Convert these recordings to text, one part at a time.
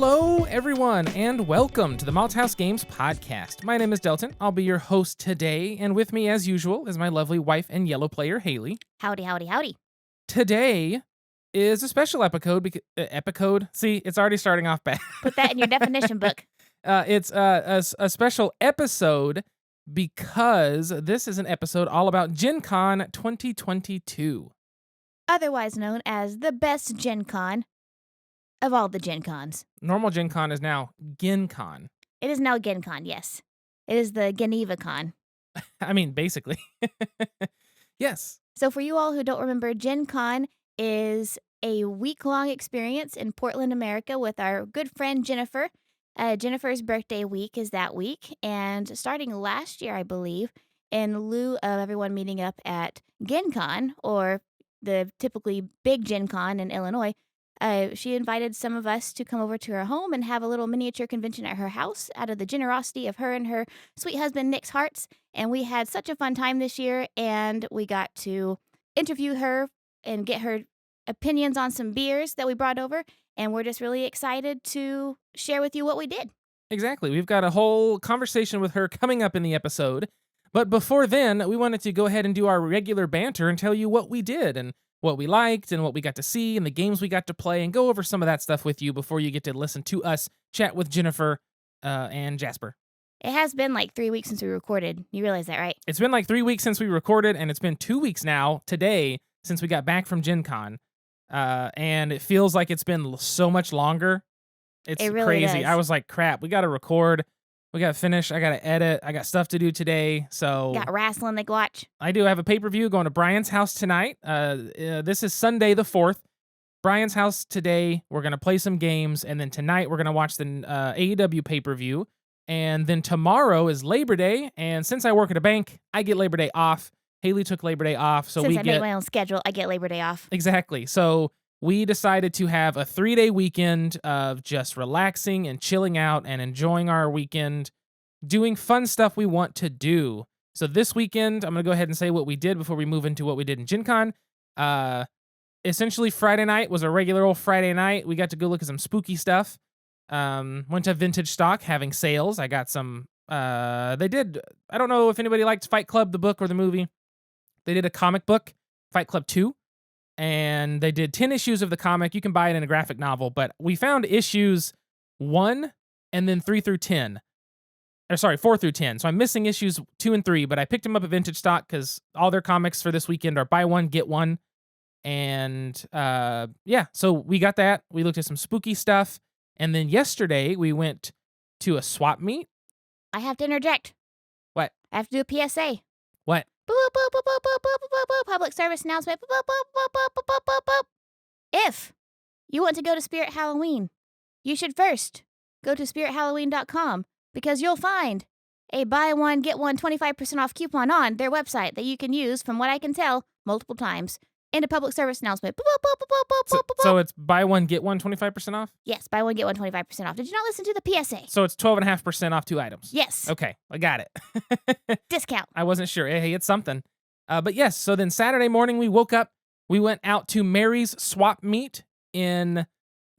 Hello, everyone, and welcome to the Malthaus Games podcast. My name is Delton. I'll be your host today, and with me, as usual, is my lovely wife and yellow player, Haley. Howdy, howdy, howdy. Today is a special episode. See, it's already starting off bad. Put that in your definition book. It's a special episode because this is an episode all about JenCon22. Otherwise known as the best Gen Con of all the Gen Cons. Normal Gen Con is now GenCon. It is now Gen Con, yes. It is the Geneva Con. I mean, basically. Yes. So for you all who don't remember, Gen Con is a week-long experience in Portland, America with our good friend Jennifer. Jennifer's birthday week is that week, and starting last year, I believe, in lieu of everyone meeting up at Gen Con, or the typically big Gen Con in Illinois, she invited some of us to come over to her home and have a little miniature convention at her house out of the generosity of her and her sweet husband, Nick's hearts. And we had such a fun time this year, and we got to interview her and get her opinions on some beers that we brought over. And we're just really excited to share with you what we did. Exactly. We've got a whole conversation with her coming up in the episode. But before then, we wanted to go ahead and do our regular banter and tell you what we did and what we liked and what we got to see and the games we got to play and go over some of that stuff with you before you get to listen to us chat with Jennifer and Jasper. It has been like 3 weeks since we recorded. You realize that, right? It's been like 3 weeks since we recorded, and it's been 2 weeks now, today, since we got back from Gen Con. And it feels like it's been so much longer. It's It really crazy. does. I was like, crap, we got to record. We got to finish. I got to edit. I got stuff to do today. So Got wrestling to watch. I do have a pay-per-view going to Brian's house tonight. This is Sunday the 4th. Brian's house today. We're going to play some games. And then tonight we're going to watch the AEW pay-per-view. And then tomorrow is Labor Day. And since I work at a bank, I get Labor Day off. Haley took Labor Day off. So Since we I get made my own schedule, I get Labor Day off. Exactly. So we decided to have a 3-day weekend of just relaxing and chilling out and enjoying our weekend, doing fun stuff we want to do. So this weekend, I'm going to go ahead and say what we did before we move into what we did in Gen Con. Essentially, Friday night was a regular old Friday night. We got to go look at some spooky stuff. Went to Vintage Stock having sales. I got some, I don't know if anybody liked Fight Club, the book or the movie. They did a comic book, Fight Club 2. And they did 10 issues of the comic. You can buy it in a graphic novel, but we found issues 1 and then 3 through 10. Or sorry, 4 through 10. So I'm missing issues 2 and 3, but I picked them up at Vintage Stock because all their comics for this weekend are buy one, get one. And yeah, so we got that. We looked at some spooky stuff. And then yesterday we went to a swap meet. I have to interject. What? I have to do a PSA. What? Boop, boop, boop, boop, boop, boop, boop, boop, public service announcement. Boop, boop, boop, boop, boop, boop, boop, boop, boop. If you want to go to Spirit Halloween, you should first go to spirithalloween.com because you'll find a buy one, get one 25% off coupon on their website that you can use, from what I can tell, multiple times. In a public service announcement. Boop, boop, boop, boop, boop, boop, boop, boop. So it's buy one, get one, 25% off? Yes, buy one, get one 25% off. Did you not listen to the PSA? So it's 12.5% off 2 items? Yes. Okay, I got it. Discount. I wasn't sure. Hey, it's something. But yes, so then Saturday morning we woke up. We went out to Mary's Swap Meet in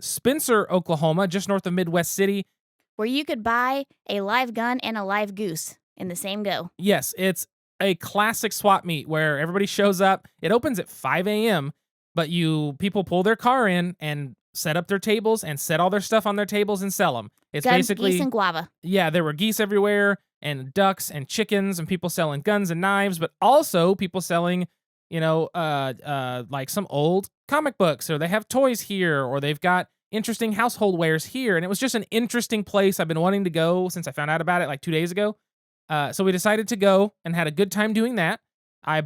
Spencer, Oklahoma, just north of Midwest City. Where you could buy a live gun and a live goose in the same go. Yes, it's a classic swap meet where everybody shows up. It opens at 5 a.m., but people pull their car in and set up their tables and set all their stuff on their tables and sell them. It's Guns, basically geese, and guava. Yeah, there were geese everywhere and ducks and chickens and people selling guns and knives, but also people selling, like some old comic books, or they have toys here, or they've got interesting household wares here. And it was just an interesting place. I've been wanting to go since I found out about it like 2 days ago. So we decided to go and had a good time doing that. I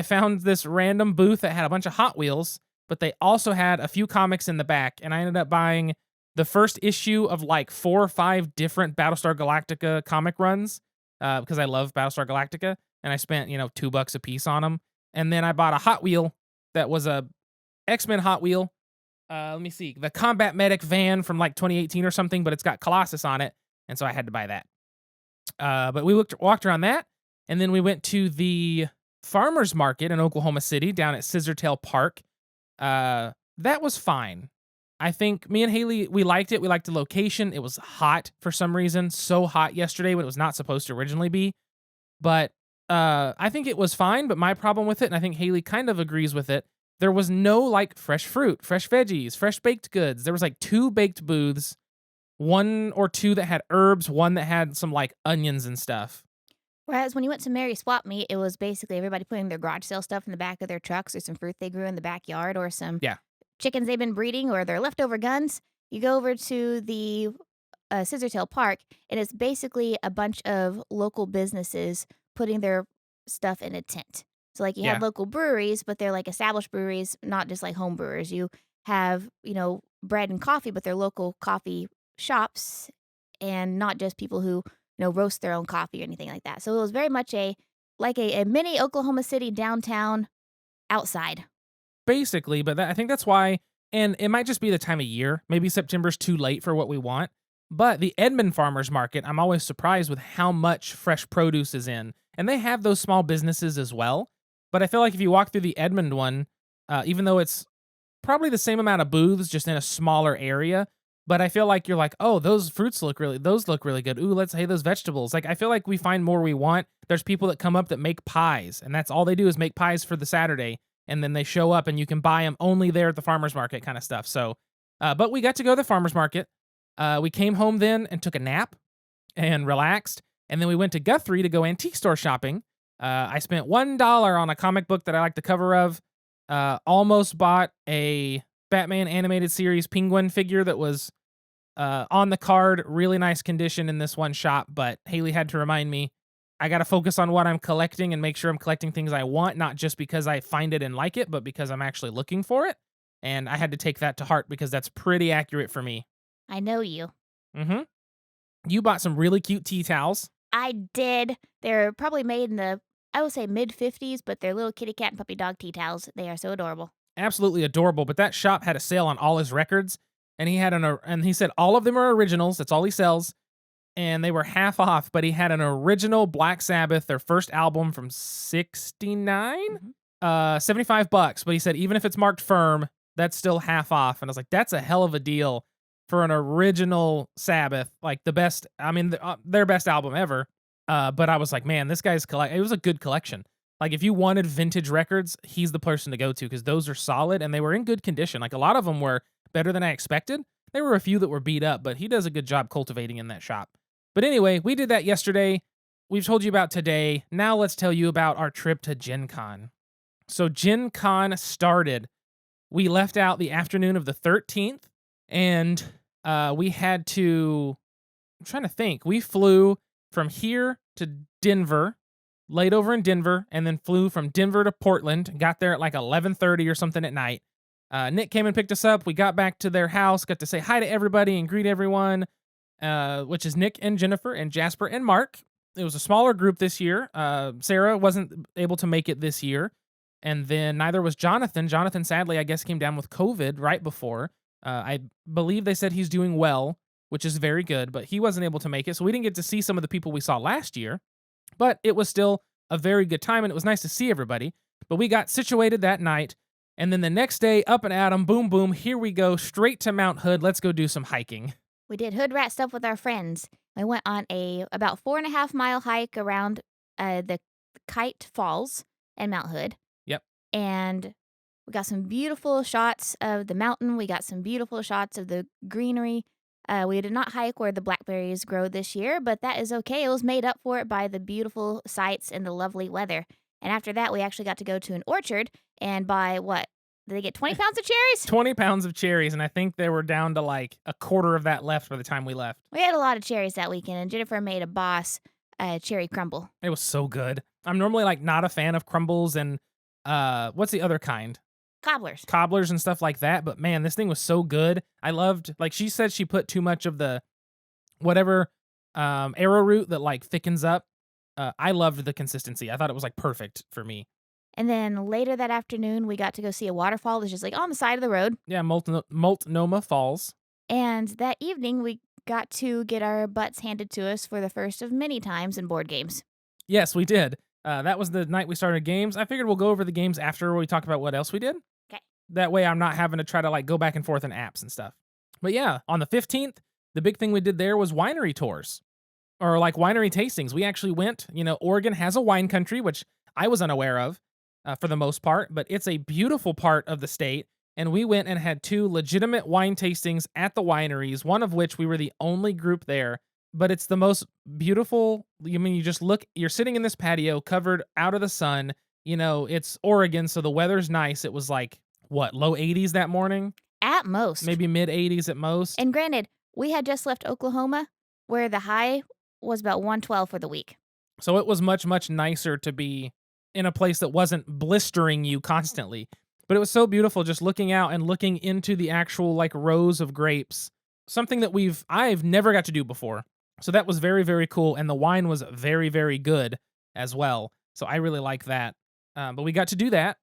found this random booth that had a bunch of Hot Wheels, but they also had a few comics in the back. And I ended up buying the first issue of like 4 or 5 different Battlestar Galactica comic runs, because I love Battlestar Galactica. And I spent, $2 a piece on them. And then I bought a Hot Wheel that was a X-Men Hot Wheel. Let me see. The Combat Medic van from like 2018 or something, but it's got Colossus on it. And so I had to buy that. But we walked around that, and then we went to the farmer's market in Oklahoma City down at Scissortail Park. That was fine. I think me and Haley, we liked it. We liked the location. It was hot for some reason, so hot yesterday when it was not supposed to originally be. But I think it was fine. But my problem with it, and I think Haley kind of agrees with it, there was no like fresh fruit, fresh veggies, fresh baked goods. There was like 2 baked booths, 1 or 2 that had herbs, 1 that had some like onions and stuff. Whereas when you went to Mary Swap Meet, it was basically everybody putting their garage sale stuff in the back of their trucks or some fruit they grew in the backyard or some Yeah. chickens they've been breeding or their leftover guns. You go over to the Scissortail Park, and it's basically a bunch of local businesses putting their stuff in a tent. So, like, you Yeah. have local breweries, but they're like established breweries, not just like home brewers. You have, bread and coffee, but they're local coffee shops and not just people who, roast their own coffee or anything like that. So it was very much a mini Oklahoma City downtown outside. Basically, but I think that's why, and it might just be the time of year. Maybe September's too late for what we want. But the Edmond Farmers Market, I'm always surprised with how much fresh produce is in. And they have those small businesses as well. But I feel like if you walk through the Edmond one, even though it's probably the same amount of booths, just in a smaller area, but I feel like you're like, oh, those look really good. Ooh, hey, those vegetables. Like, I feel like we find more we want. There's people that come up that make pies, and that's all they do is make pies for the Saturday. And then they show up and you can buy them only there at the farmer's market kind of stuff. So, but we got to go to the farmer's market. We came home then and took a nap and relaxed. And then we went to Guthrie to go antique store shopping. I spent $1 on a comic book that I like the cover of. Almost bought a Batman animated series Penguin figure that was on the card. Really nice condition in this one shop. But Haley had to remind me, I got to focus on what I'm collecting and make sure I'm collecting things I want, not just because I find it and like it, but because I'm actually looking for it. And I had to take that to heart because that's pretty accurate for me. I know you. Mm-hmm. You bought some really cute tea towels. I did. They're probably made in I would say mid-50s, but they're little kitty cat and puppy dog tea towels. They are so adorable. Absolutely adorable. But that shop had a sale on all his records, and he said all of them are originals. That's all he sells. And they were half off, but he had an original Black Sabbath, their first album from 69, $75. But he said, even if it's marked firm, that's still half off. And I was like, that's a hell of a deal for an original Sabbath, like the best, their best album ever. But I was like, man, this guy's it was a good collection. Like if you wanted vintage records, he's the person to go to because those are solid and they were in good condition. Like a lot of them were better than I expected. There were a few that were beat up, but he does a good job cultivating in that shop. But anyway, we did that yesterday. We've told you about today. Now let's tell you about our trip to Gen Con. So Gen Con started. We left out the afternoon of the 13th, and we had to, I'm trying to think. We flew from here to Denver, laid over in Denver, and then flew from Denver to Portland. Got there at like 11:30 or something at night. Nick came and picked us up. We got back to their house, got to say hi to everybody and greet everyone. Which is Nick and Jennifer and Jasper and Mark. It was a smaller group this year. Sarah wasn't able to make it this year. And then neither was Jonathan. Jonathan, sadly, I guess came down with COVID right before. I believe they said he's doing well, which is very good, but he wasn't able to make it. So we didn't get to see some of the people we saw last year. But it was still a very good time, and it was nice to see everybody. But we got situated that night. And then the next day, up and at 'em, boom, boom, here we go, straight to Mount Hood. Let's go do some hiking. We did hood rat stuff with our friends. We went on a about 4.5-mile hike around the Kite Falls and Mount Hood. Yep. And we got some beautiful shots of the mountain. We got some beautiful shots of the greenery. We did not hike where the blackberries grow this year, but that is okay. It was made up for it by the beautiful sights and the lovely weather. And after that, we actually got to go to an orchard and buy what? Did they get 20 pounds of cherries? 20 pounds of cherries, and I think they were down to like a quarter of that left by the time we left. We had a lot of cherries that weekend, and Jennifer made a boss cherry crumble. It was so good. I'm normally like not a fan of crumbles and what's the other kind? Cobblers and stuff like that, but man, this thing was so good. I loved, like she said she put too much of the whatever arrowroot that like thickens up. I loved the consistency. I thought it was like perfect for me. And then later that afternoon, we got to go see a waterfall that's just like on the side of the road. Yeah, Multnomah Falls. And that evening, we got to get our butts handed to us for the first of many times in board games. Yes, we did. That was the night we started games. I figured we'll go over the games after we talk about what else we did. Okay. That way I'm not having to try to like go back and forth in apps and stuff. But yeah, on the 15th, the big thing we did there was winery tours or like winery tastings. We actually went, Oregon has a wine country, which I was unaware of for the most part, but it's a beautiful part of the state. And we went and had 2 legitimate wine tastings at the wineries, one of which we were the only group there. But it's the most beautiful. I mean, you just look, you're sitting in this patio covered out of the sun. It's Oregon, so the weather's nice. It was like, what, low 80s that morning? At most. Maybe mid 80s at most. And granted, we had just left Oklahoma, where the high was about 112 for the week. So it was much, much nicer to be in a place that wasn't blistering you constantly. But it was so beautiful just looking out and looking into the actual like rows of grapes. Something that I've never got to do before. So that was very, very cool. And the wine was very, very good as well. So I really like that. But we got to do that.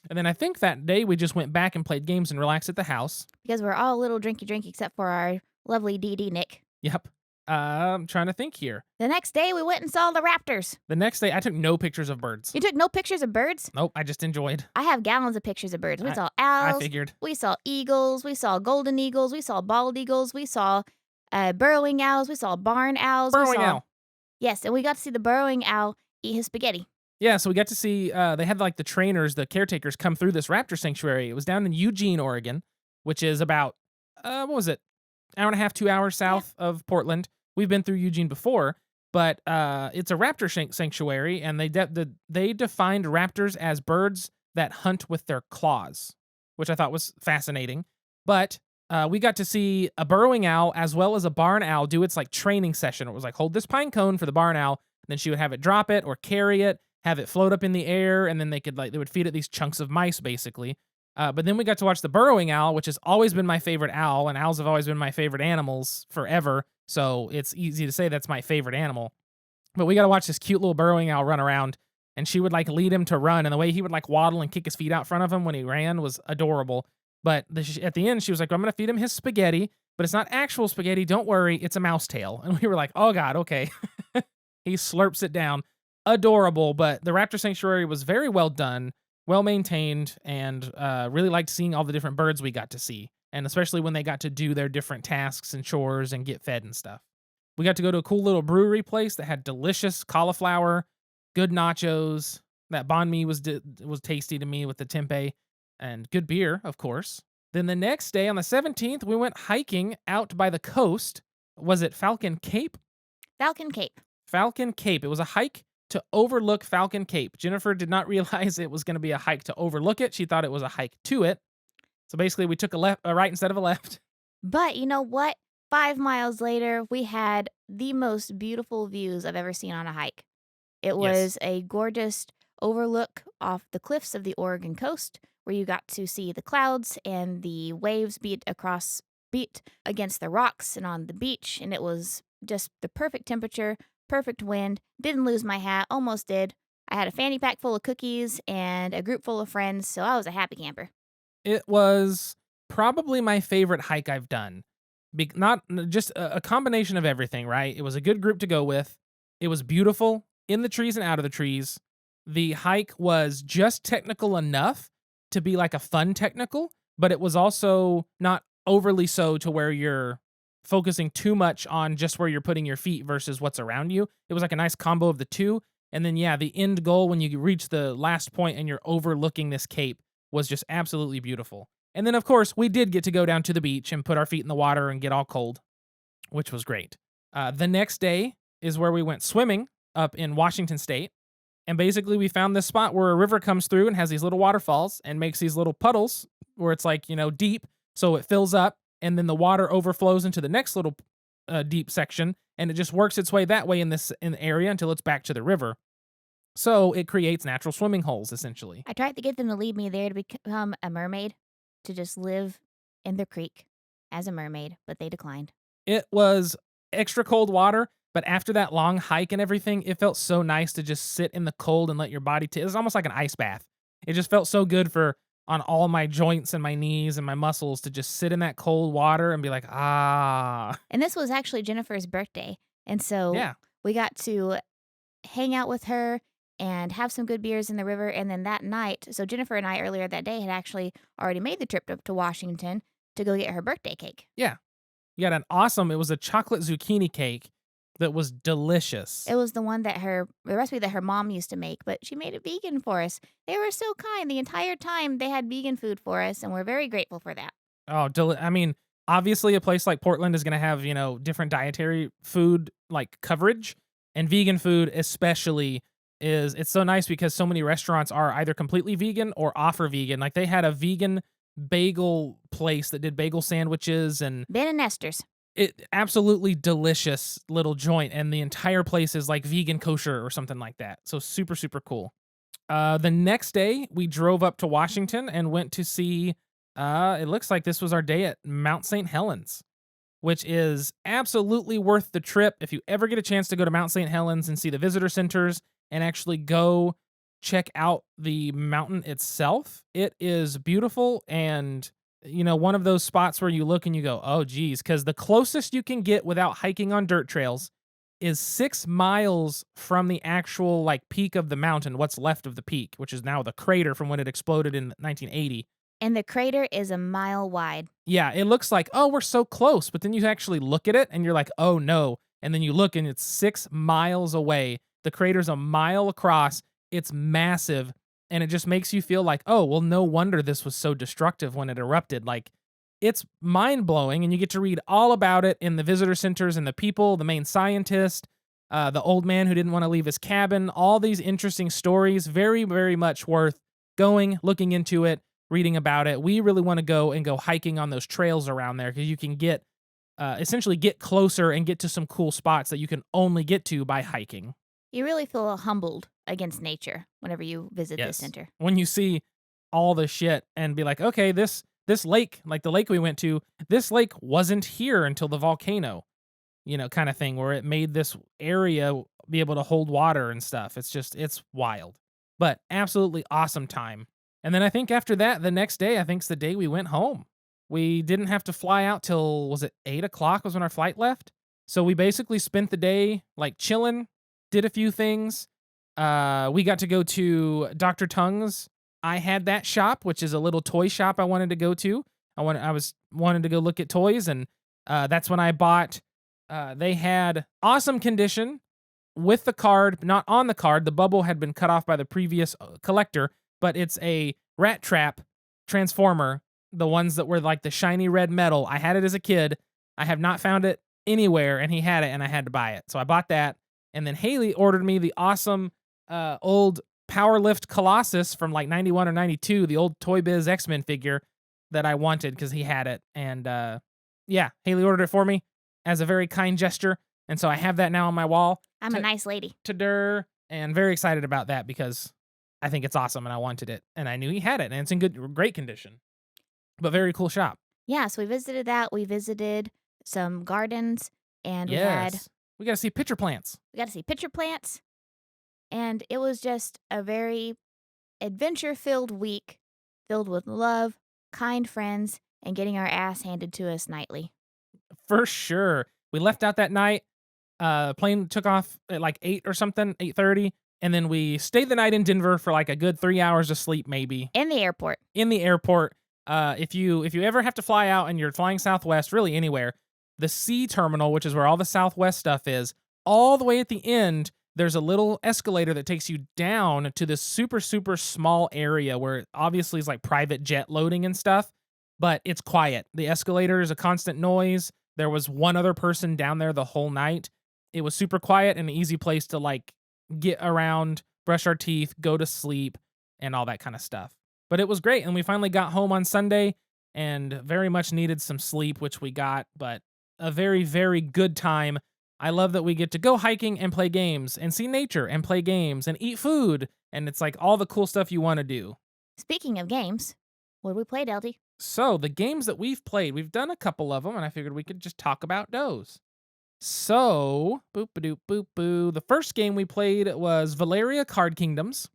And then I think that day we just went back and played games and relaxed at the house. Because we're all a little drinky except for our lovely DD Nick. Yep. I'm trying to think here. The next day we went and saw the raptors. The next day I took no pictures of birds. You took no pictures of birds? Nope, I just enjoyed. I have gallons of pictures of birds. We saw owls. I figured. We saw eagles. We saw golden eagles. We saw bald eagles. We saw burrowing owls. We saw barn owls. Burrowing owl. Yes, and we got to see the burrowing owl eat his spaghetti. Yeah, so we got to see, they had like the trainers, the caretakers come through this raptor sanctuary. It was down in Eugene, Oregon, which is about, what was it? Hour and a half, 2 hours south of Portland. We've been through Eugene before, but it's a raptor sanctuary, and they defined raptors as birds that hunt with their claws, which I thought was fascinating. But we got to see a burrowing owl as well as a barn owl do its like training session. It was like, hold this pine cone for the barn owl, and then she would have it drop it or carry it, have it float up in the air, and then they would feed it these chunks of mice, basically. But then we got to watch the burrowing owl, which has always been my favorite owl, and owls have always been my favorite animals forever. So it's easy to say that's my favorite animal. But we got to watch this cute little burrowing owl run around, and she would like lead him to run, and the way he would like waddle and kick his feet out front of him when he ran was adorable. But at the end, she was like, I'm going to feed him his spaghetti, but it's not actual spaghetti. Don't worry, it's a mouse tail. And we were like, oh God, okay. He slurps it down. Adorable, but the Raptor Sanctuary was very well done, well maintained, and really liked seeing all the different birds we got to see, and especially when they got to do their different tasks and chores and get fed and stuff. We got to go to a cool little brewery place that had delicious cauliflower, good nachos. That banh mi was tasty to me with the tempeh, and good beer, of course. Then the next day, on the 17th, we went hiking out by the coast. Was it Falcon Cape? Falcon Cape. Falcon Cape. It was a hike to overlook Falcon Cape. Jennifer did not realize it was going to be a hike to overlook it. She thought it was a hike to it. So basically, we took a right instead of a left. But you know what? 5 miles later, we had the most beautiful views I've ever seen on a hike. It was a gorgeous overlook off the cliffs of the Oregon coast, where you got to see the clouds and the waves beat against the rocks and on the beach. And it was just the perfect temperature, perfect wind. Didn't lose my hat, almost did. I had a fanny pack full of cookies and a group full of friends, so I was a happy camper. It was probably my favorite hike I've done. Not just a combination of everything, right? It was a good group to go with. It was beautiful in the trees and out of the trees. The hike was just technical enough to be like a fun technical, but it was also not overly so to where you're focusing too much on just where you're putting your feet versus what's around you. It was like a nice combo of the two. And then, yeah, the end goal when you reach the last point and you're overlooking this cape was just absolutely beautiful. And then, of course, we did get to go down to the beach and put our feet in the water and get all cold, which was great. The next day is where we went swimming up in Washington State. And basically, we found this spot where a river comes through and has these little waterfalls and makes these little puddles where it's like, deep. So it fills up and then the water overflows into the next little deep section. And it just works its way that way in the area until it's back to the river. So it creates natural swimming holes, essentially. I tried to get them to lead me there to become a mermaid, to just live in the creek as a mermaid, but they declined. It was extra cold water, but after that long hike and everything, it felt so nice to just sit in the cold and let your body it was almost like an ice bath. It just felt so good on all my joints and my knees and my muscles to just sit in that cold water and be like, ah. And this was actually Jennifer's birthday. And so we got to hang out with her and have some good beers in the river. And then that night, so Jennifer and I earlier that day had actually already made the trip up to Washington to go get her birthday cake. Yeah. You got it was a chocolate zucchini cake that was delicious. It was the recipe that her mom used to make, but she made it vegan for us. They were so kind the entire time. They had vegan food for us, and we're very grateful for that. Oh, I mean, obviously a place like Portland is going to have, different dietary food like coverage, and vegan food especially it's so nice because so many restaurants are either completely vegan or offer vegan. Like they had a vegan bagel place that did bagel sandwiches, and Ben and Nestor's. it absolutely delicious little joint, and the entire place is like vegan kosher or something like that. So super super cool. The next day we drove up to Washington and went to see it looks like this was our day at Mount St. Helens, which is absolutely worth the trip. If you ever get a chance to go to Mount St. Helens and see the visitor centers and actually go check out the mountain itself, it is beautiful, and one of those spots where you look and you go, oh geez, because the closest you can get without hiking on dirt trails is 6 miles from the actual like peak of the mountain, what's left of the peak, which is now the crater from when it exploded in 1980. And the crater is a mile wide. Yeah, it looks like, oh, we're so close, but then you actually look at it and you're like, oh no. And then you look and it's 6 miles away. The crater's a mile across. It's massive. And it just makes you feel like, oh, well, no wonder this was so destructive when it erupted. Like, it's mind blowing. And you get to read all about it in the visitor centers and the people, the main scientist, the old man who didn't want to leave his cabin, all these interesting stories. Very, very much worth going, looking into it, reading about it. We really want to go hiking on those trails around there because you can essentially get closer and get to some cool spots that you can only get to by hiking. You really feel humbled against nature whenever you visit this center. When you see all the shit and be like, okay, this lake, like the lake we went to, this lake wasn't here until the volcano, kind of thing, where it made this area be able to hold water and stuff. It's wild, but absolutely awesome time. And then I think after that, the next day, I think's the day we went home. We didn't have to fly out till, was it 8:00 was when our flight left? So we basically spent the day like chilling, did a few things. We got to go to Dr. Tongue's. I had that shop, which is a little toy shop I wanted to go to. wanted to go look at toys, and that's when I bought. They had awesome condition with the card, not on the card. The bubble had been cut off by the previous collector, but it's a rat trap transformer. The ones that were like the shiny red metal. I had it as a kid. I have not found it anywhere, and he had it, and I had to buy it. So I bought that. And then Haley ordered me the awesome old Powerlift Colossus from like 91 or 92, the old Toy Biz X-Men figure that I wanted because he had it. And yeah, Haley ordered it for me as a very kind gesture. And so I have that now on my wall. I'm a nice lady. And very excited about that because I think it's awesome and I wanted it. And I knew he had it, and it's in great condition. But very cool shop. Yeah, so we visited that. We visited some gardens, and we got to see pitcher plants. And it was just a very adventure-filled week, filled with love, kind friends, and getting our ass handed to us nightly. For sure. We left out that night. Plane took off at like 8 or something, 8:30. And then we stayed the night in Denver for like a good 3 hours of sleep, maybe. In the airport. If you ever have to fly out and you're flying Southwest, really anywhere, the C terminal, which is where all the Southwest stuff is, all the way at the end, there's a little escalator that takes you down to this super, super small area where it obviously is like private jet loading and stuff, but it's quiet. The escalator is a constant noise. There was one other person down there the whole night. It was super quiet and an easy place to like get around, brush our teeth, go to sleep, and all that kind of stuff. But it was great, and we finally got home on Sunday and very much needed some sleep, which we got, but a very, very good time. I love that we get to go hiking and play games and see nature and play games and eat food, and it's like all the cool stuff you want to do. Speaking of games, what did we play, Delty? So, the games that we've played, we've done a couple of them, and I figured we could just talk about those. So, boop-a-doop-boop-boo. The first game we played was Valeria Card Kingdoms.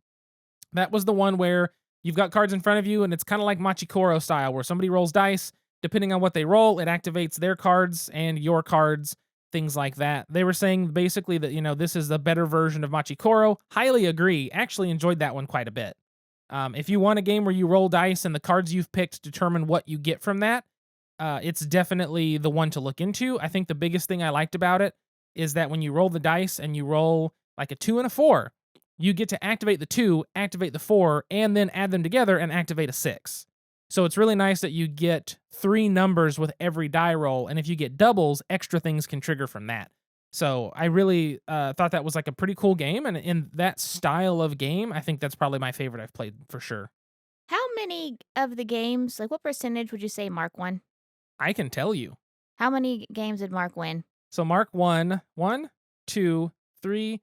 That was the one where you've got cards in front of you, and it's kind of like Machikoro style, where somebody rolls dice. Depending on what they roll, it activates their cards and your cards, things like that. They were saying basically that, this is the better version of Machikoro. Highly agree. Actually enjoyed that one quite a bit. If you want a game where you roll dice and the cards you've picked determine what you get from that, it's definitely the one to look into. I think the biggest thing I liked about it is that when you roll the dice and you roll like a 2 and a 4, you get to activate the 2, activate the 4, and then add them together and activate a 6. So it's really nice that you get 3 numbers with every die roll, and if you get doubles, extra things can trigger from that. So I really thought that was like a pretty cool game, and in that style of game, I think that's probably my favorite I've played for sure. How many of the games, like what percentage would you say Mark won? I can tell you. How many games did Mark win? So Mark won 1, 2, 3,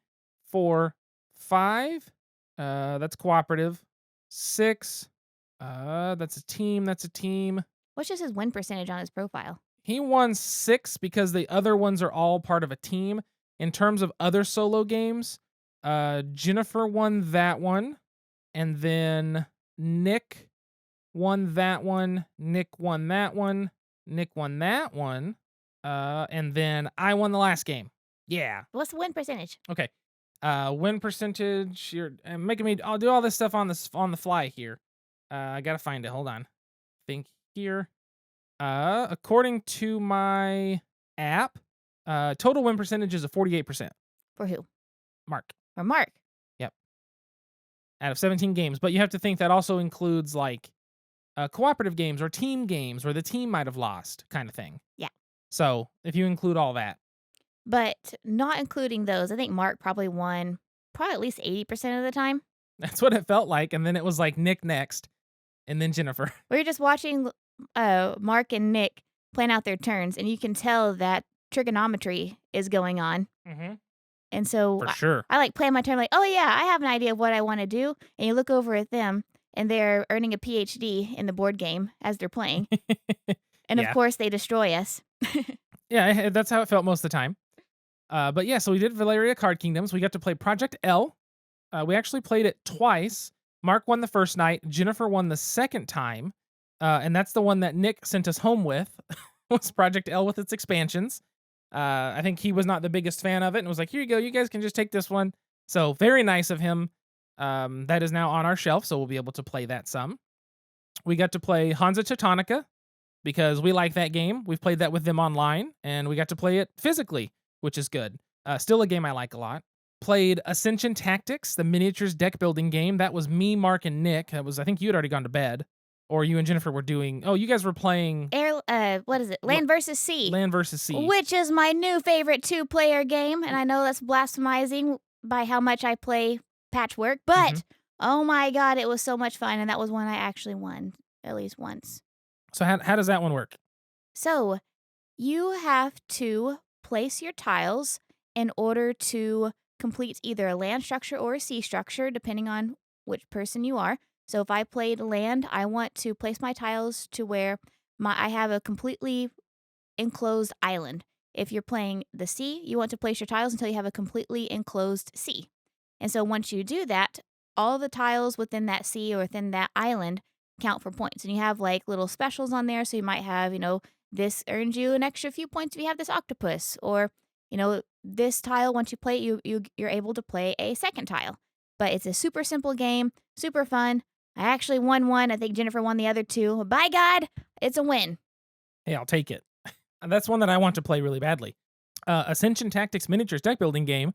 4, 5. That's cooperative. 6. That's a team. That's a team. What's just his win percentage on his profile? He won 6 because the other ones are all part of a team. In terms of other solo games, Jennifer won that one, and then Nick won that one. Nick won that one. Nick won that one. And then I won the last game. Yeah. What's the win percentage? Okay. Win percentage. You're making me. I'll do all this stuff on the fly here. I gotta find it. Hold on. Think here. According to my app, total win percentage is a 48%. For who? Mark. For Mark. Yep. Out of 17 games, but you have to think that also includes like cooperative games or team games where the team might have lost, kind of thing. Yeah. So if you include all that. But not including those, I think Mark probably won at least 80% of the time. That's what it felt like, and then it was like Nick next, and then Jennifer. We were just watching Mark and Nick plan out their turns, and you can tell that trigonometry is going on. Mm-hmm. And so For sure. I like plan my turn like, oh yeah, I have an idea of what I want to do. And you look over at them, and they're earning a PhD in the board game as they're playing. And Yeah. of course, they destroy us. Yeah, that's how it felt most of the time. But yeah, so we did Valeria Card Kingdoms. We got to play Project L. We actually played it twice. Mark won the first night. Jennifer won the second time. And that's the one that Nick sent us home with, was Project L with its expansions. I think he was not the biggest fan of it and was like, here you go, you guys can just take this one. So very nice of him. That is now on our shelf, so we'll be able to play that some. We got to play Hansa Teutonica because we like that game. We've played that with them online, and we got to play it physically, which is good. Still a game I like a lot. Played Ascension Tactics, the miniatures deck building game. That was me, Mark, and Nick. I think you had already gone to bed. Or you and Jennifer were doing... Oh, you guys were playing... What is it? Land versus Sea. Land versus Sea. Which is my new favorite 2-player game. And I know that's blasphemizing by how much I play Patchwork. But, oh my god, it was so much fun. And that was one I actually won, at least once. So how does that one work? So, you have to place your tiles in order to complete either a land structure or a sea structure, depending on which person you are. So if I played land, I want to place my tiles to where I have a completely enclosed island. If you're playing the sea, you want to place your tiles until you have a completely enclosed sea. And so once you do that, all the tiles within that sea or within that island count for points. And you have like little specials on there. So you might have, this earns you an extra few points if you have this octopus. Or, this tile, once you play it, you're able to play a second tile. But it's a super simple game, super fun. I actually won one. I think Jennifer won the other 2. By God, it's a win. Hey, I'll take it. That's one that I want to play really badly. Ascension Tactics Miniatures deck building game.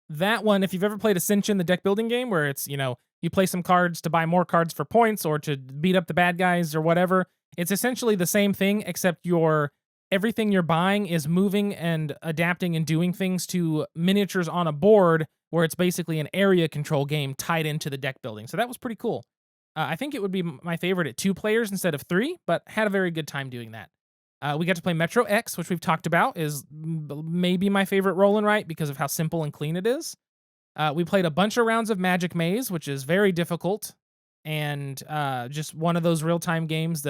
That one, if you've ever played Ascension, the deck building game, where it's, you play some cards to buy more cards for points or to beat up the bad guys or whatever, it's essentially the same thing, except everything you're buying is moving and adapting and doing things to miniatures on a board where it's basically an area control game tied into the deck building. So that was pretty cool. I think it would be my favorite at 2 players instead of 3, but had a very good time doing that. We got to play Metro X, which we've talked about, is maybe my favorite roll and write because of how simple and clean it is. We played a bunch of rounds of Magic Maze, which is very difficult, and just one of those real-time games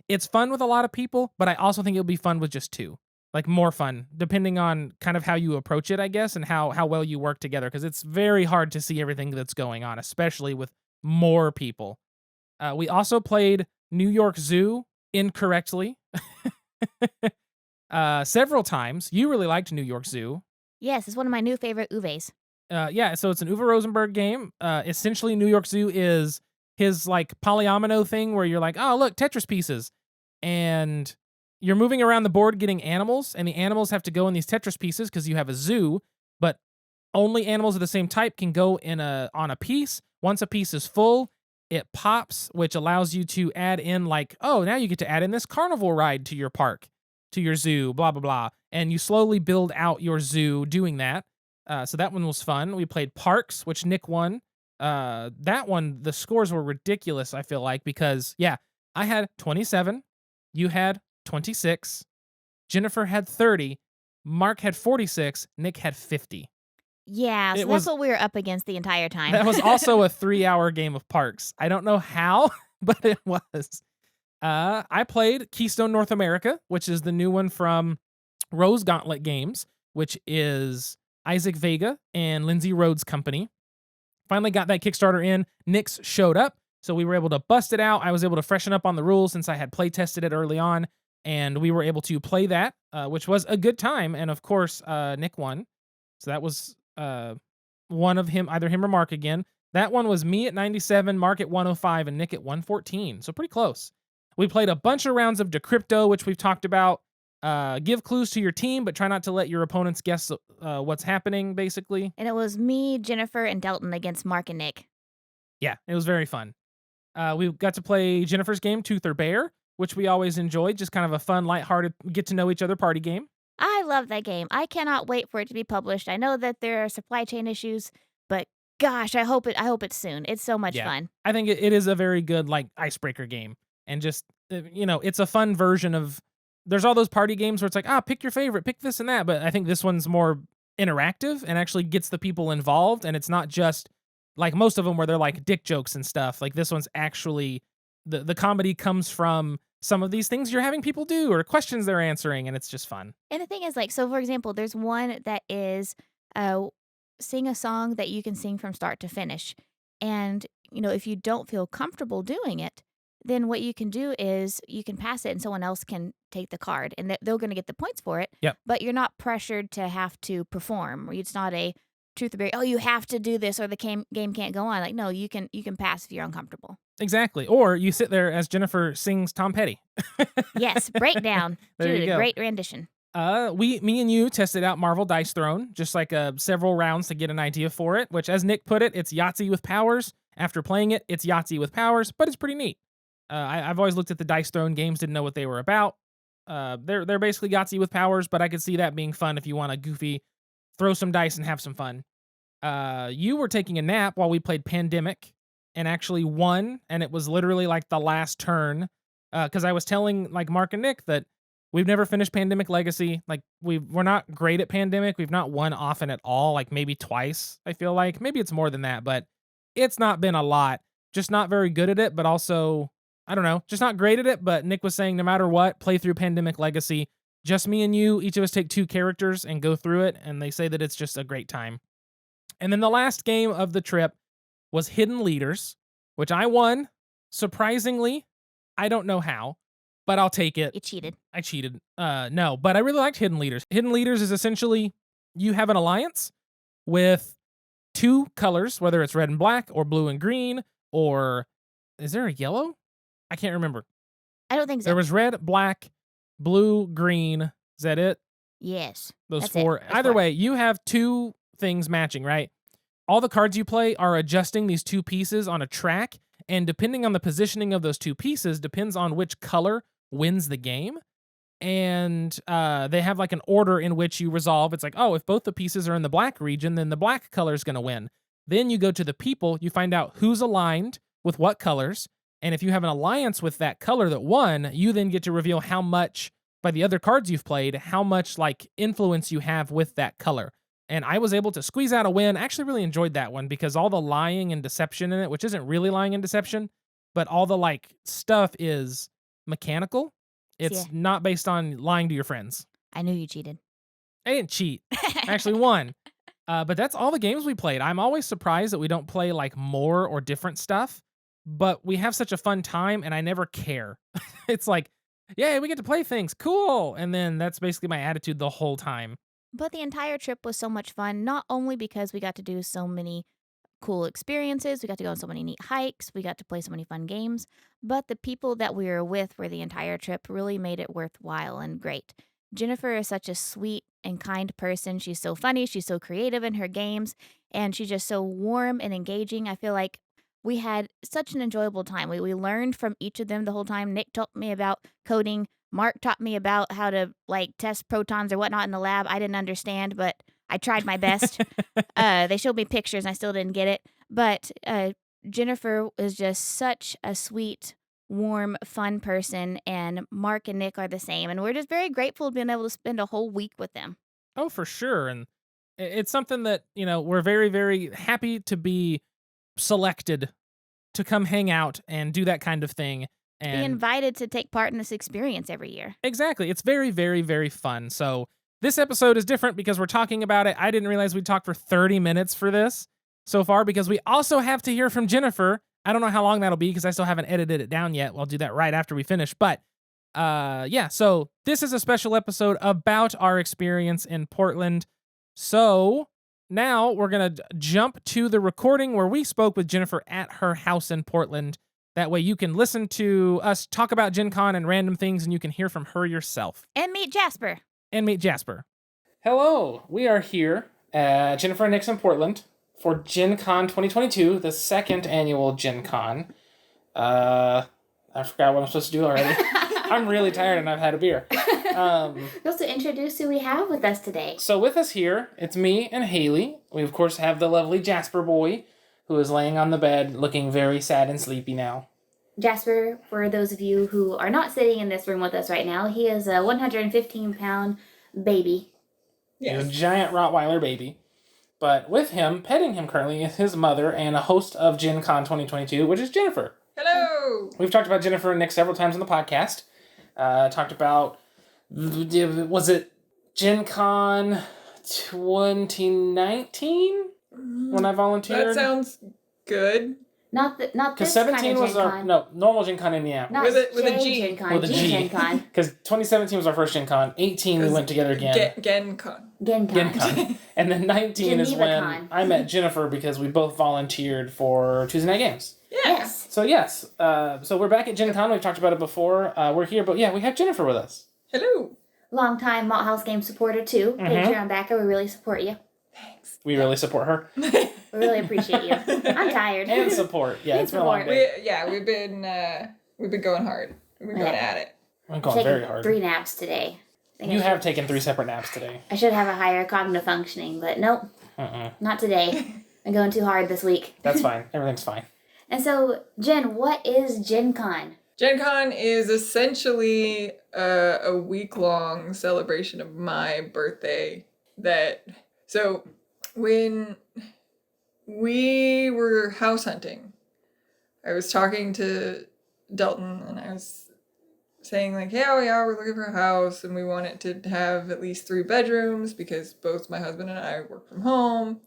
it's fun with a lot of people, but I also think it'll be fun with just 2. Like more fun, depending on kind of how you approach it, I guess, and how well you work together, because it's very hard to see everything that's going on, especially with more people. We also played New York Zoo incorrectly. several times. You really liked New York Zoo. Yes, it's one of my new favorite Uves. Yeah, so it's an Uwe Rosenberg game. Essentially, New York Zoo is his like polyomino thing where you're like, oh, look, Tetris pieces. And you're moving around the board getting animals, and the animals have to go in these Tetris pieces because you have a zoo, but only animals of the same type can go in on a piece. Once a piece is full, it pops, which allows you to add in like, oh, now you get to add in this carnival ride to your park, to your zoo, blah blah blah. And you slowly build out your zoo doing that. So that one was fun. We played Parks, which Nick won. That one, the scores were ridiculous, I feel like, because, yeah, I had 27, you had 26, Jennifer had 30, Mark had 46, Nick had 50. Yeah, so that's what we were up against the entire time. That was also a 3-hour game of Parks. I don't know how, but it was. I played Keystone North America, which is the new one from Rose Gauntlet Games, which is Isaac Vega and Lindsay Rhodes' company. Finally got that Kickstarter in. Nick's showed up, so we were able to bust it out. I was able to freshen up on the rules since I had play tested it early on, and we were able to play that, which was a good time. And of course, Nick won. So that was one of him, either him or Mark again. That one was me at 97, Mark at 105, and Nick at 114. So pretty close. We played a bunch of rounds of Decrypto, which we've talked about. Give clues to your team, but try not to let your opponents guess what's happening, basically. And it was me, Jennifer, and Delton against Mark and Nick. Yeah, it was very fun. We got to play Jennifer's game, Tooth or Bear, which we always enjoyed. Just kind of a fun, lighthearted, get to know each other party game. I love that game. I cannot wait for it to be published. I know that there are supply chain issues, but gosh, I hope it's soon. It's so much fun. I think it is a very good like icebreaker game, and just it's a fun version of. There's all those party games where it's like, pick your favorite, pick this and that, but I think this one's more interactive and actually gets the people involved, and it's not just like most of them where they're like dick jokes and stuff. Like this one's actually the comedy comes from some of these things you're having people do or questions they're answering, and it's just fun. And the thing is, like, so for example, there's one that is sing a song that you can sing from start to finish. And, if you don't feel comfortable doing it, then what you can do is you can pass it and someone else can take the card and they're going to get the points for it. Yep. But you're not pressured to have to perform. It's not a truth or dare. Oh, you have to do this or the game can't go on. Like, no, you can pass if you're uncomfortable. Exactly. Or you sit there as Jennifer sings Tom Petty. Yes, breakdown. There you She did go. a great rendition. Me and you tested out Marvel Dice Throne, just like several rounds to get an idea for it, which as Nick put it, it's Yahtzee with powers. After playing it, it's Yahtzee with powers, but it's pretty neat. I've always looked at the Dice Throne games, didn't know what they were about. They're basically Yahtzee with powers, but I could see that being fun if you want to goofy, throw some dice and have some fun. You were taking a nap while we played Pandemic and actually won, and it was literally like the last turn. Because I was telling like Mark and Nick that we've never finished Pandemic Legacy. Like we're not great at Pandemic. We've not won often at all. Like maybe twice. I feel like maybe it's more than that, but it's not been a lot. Just not very good at it, but also I don't know, just not great at it. But Nick was saying no matter what, play through Pandemic Legacy. Just me and you. Each of us take 2 characters and go through it, and they say that it's just a great time. And then the last game of the trip was Hidden Leaders, which I won. Surprisingly, I don't know how, but I'll take it. You cheated. I cheated. No, but I really liked Hidden Leaders. Hidden Leaders is essentially you have an alliance with 2 colors, whether it's red and black or blue and green, or is there a yellow? I can't remember. I don't think so. There was red, black, blue, green. Is that it? Yes. Those that's 4. it. That's Either 4. way, you have 2 things matching, right? All the cards you play are adjusting these 2 pieces on a track, and depending on the positioning of those 2 pieces depends on which color wins the game. And they have like an order in which you resolve. It's like, oh, if both the pieces are in the black region, then the black color is going to win. Then you go to the people, you find out who's aligned with what colors, and if you have an alliance with that color that won, you then get to reveal how much, by the other cards you've played, how much like influence you have with that color. And I was able to squeeze out a win. I actually really enjoyed that one because all the lying and deception in it, which isn't really lying and deception, but all the like stuff is mechanical. It's not based on lying to your friends. I knew you cheated. I didn't cheat. I actually won. But that's all the games we played. I'm always surprised that we don't play like more or different stuff, but we have such a fun time and I never care. It's like Yay, we get to play things. Cool. And then that's basically my attitude the whole time. But the entire trip was so much fun, not only because we got to do so many cool experiences, we got to go on so many neat hikes, we got to play so many fun games, but the people that we were with for the entire trip really made it worthwhile and great. Jennifer is such a sweet and kind person. She's so funny, she's so creative in her games, and she's just so warm and engaging. I feel like we had such an enjoyable time. We learned from each of them the whole time. Nick taught me about coding. Mark taught me about how to like test protons or whatnot in the lab. I didn't understand, but I tried my best. They showed me pictures and I still didn't get it. But Jennifer is just such a sweet, warm, fun person. And Mark and Nick are the same. And we're just very grateful to being able to spend a whole week with them. Oh, for sure. And it's something that, we're very, very happy to be selected to come hang out and do that kind of thing. Be And invited to take part in this experience every year. exactly. It's very, very, very fun. So this episode is different because we're talking about it. I didn't realize we'd talk for 30 minutes for this so far because we also have to hear from Jennifer. I don't know how long that'll be because I still haven't edited it down yet. I'll do that right after we finish. But yeah, so this is a special episode about our experience in Portland. So now we're going to jump to the recording where we spoke with Jennifer at her house in Portland. That way you can listen to us talk about Gen Con and random things and you can hear from her yourself. And meet Jasper. Hello, we are here at Jennifer and Nick's in Portland for JenCon22, the second annual Gen Con. I forgot what I'm supposed to do already. I'm really tired and I've had a beer. Also introduce who we have with us today. So with us here, it's me and Haley. We of course have the lovely Jasper boy, who is laying on the bed looking very sad and sleepy now. Jasper, for those of you who are not sitting in this room with us right now, he is a 115-pound baby. Yes. He's a giant Rottweiler baby. But with him, petting him currently, is his mother and a host of Gen Con 2022, which is Jennifer. Hello! We've talked about Jennifer and Nick several times on the podcast. Talked about, was it Gen Con 2019? When I volunteered? That sounds good. Not this 17 kind of was Gen Con. normal Gen Con Indianapolis. Not With a G. Gen Con, With a G. Gen Con. Because 2017 was our first Gen Con. 18 we went together again. GenCon. Gen Con. Gen Con. And then 19 is when GenevaCon. I met Jennifer because we both volunteered for Tuesday Night Games. Yeah. Yes. So yes, so we're back at Gen Con. We've talked about it before. We're here, but yeah, we have Jennifer with us. Hello. Longtime Malthaus game supporter too. Patreon backer, we really support you. Thanks. We really support her. We really appreciate you. I'm tired. And support. Yeah, And it's been a long support. day. We've been going hard. We've been going at it. I'm going very hard. 3 naps today. You have taken 3 separate naps today. I should have a higher cognitive functioning, but nope. Not today. I'm going too hard this week. That's fine. Everything's fine. And so, Jen, what is Gen Con? Gen Con is essentially a week-long celebration of my birthday. So when we were house hunting, I was talking to Delton and I was saying like, yeah, we're looking for a house and we want it to have at least 3 bedrooms because both my husband and I work from home.